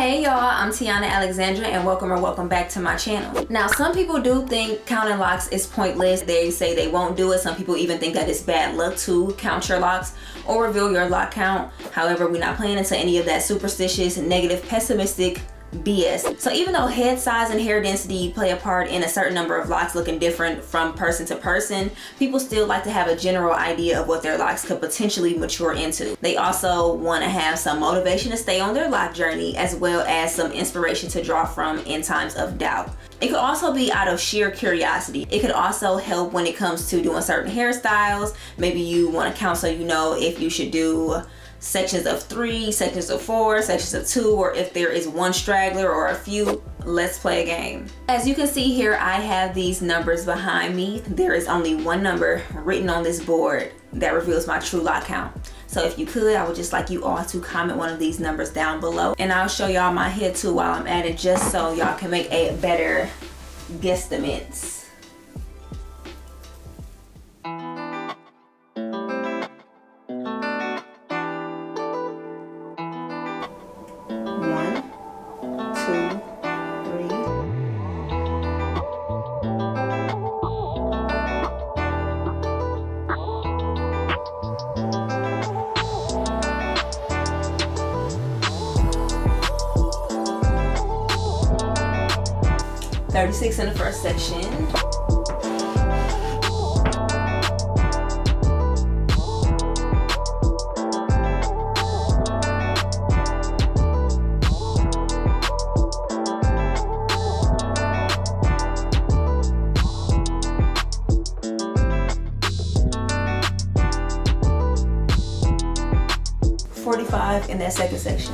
Hey y'all, I'm Tiana Alexandra and welcome back to my channel. Now some people do think counting locks is pointless. They say they won't do it. Some people even think that it's bad luck to count your locks or reveal your lock count. However, we're not playing into any of that superstitious, negative, pessimistic BS. So even though head size and hair density play a part in a certain number of locks looking different from person to person, people still like to have a general idea of what their locks could potentially mature into. They also want to have some motivation to stay on their lock journey, as well as some inspiration to draw from in times of doubt. It could also be out of sheer curiosity. It could also help when it comes to doing certain hairstyles. Maybe you want to count so you know if you should do sections of 3, sections of 4, sections of 2, or if there is one straggler or a few. Let's play a game. As you can see here, I have these numbers behind me. There is only one number written on this board that reveals my true lock count. So if you could, I would just like you all to comment one of these numbers down below, and I'll show y'all my head too while I'm at it, just so y'all can make a better guesstimates. $36 in the first section. $45 in that second section.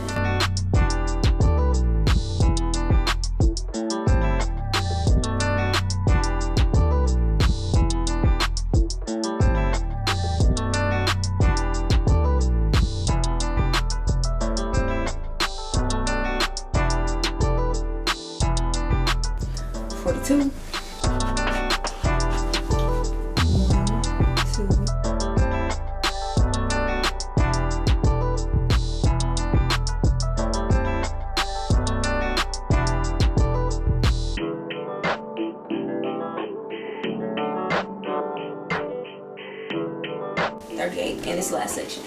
$42. $38 in this last section.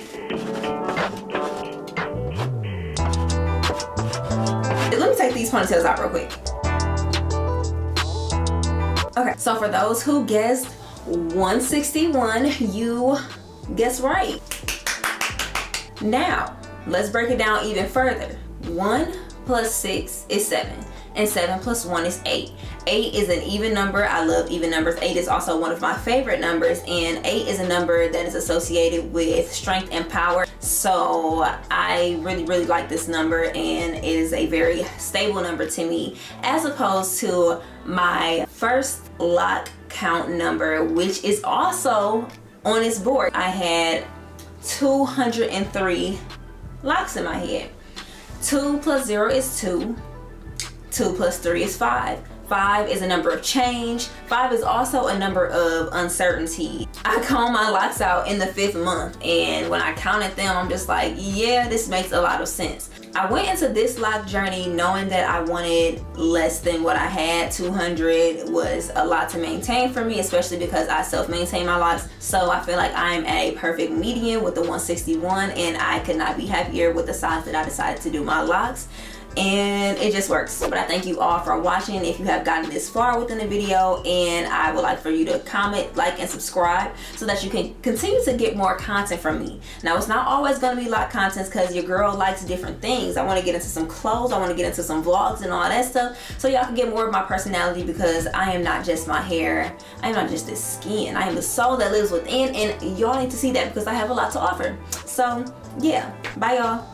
Let me take these ponytails out real quick. Okay, so for those who guessed 161, you guessed right. Now, let's break it down even further. 1 plus 6 is 7, and 7 plus 1 is 8. 8 is an even number. I love even numbers. 8 is also one of my favorite numbers, and 8 is a number that is associated with strength and power. So I really like this number, and it is a very stable number to me, as opposed to my first lock count number, which is also on this board. I had 203 locks in my head. 2 plus 0 is 2. 2 plus 3 is 5. 5 is a number of change. 5 is also a number of uncertainty. I combed my locks out in the 5th month, and when I counted them, I'm just like, yeah, this makes a lot of sense. I went into this lock journey knowing that I wanted less than what I had. 200 was a lot to maintain for me, especially because I self-maintain my locks. So I feel like I'm at a perfect median with the 161, and I could not be happier with the size that I decided to do my locks. And it just works. But I thank you all for watching if you have gotten this far within the video, and I would like for you to comment, like, and subscribe so that you can continue to get more content from me. Now, it's not always going to be lock content because your girl likes different things. I want to get into some clothes, I want to get into some vlogs and all that stuff, so y'all can get more of my personality, because I am not just my hair, I am not just this skin, I am the soul that lives within, and y'all need to see that because I have a lot to offer. So yeah, bye y'all.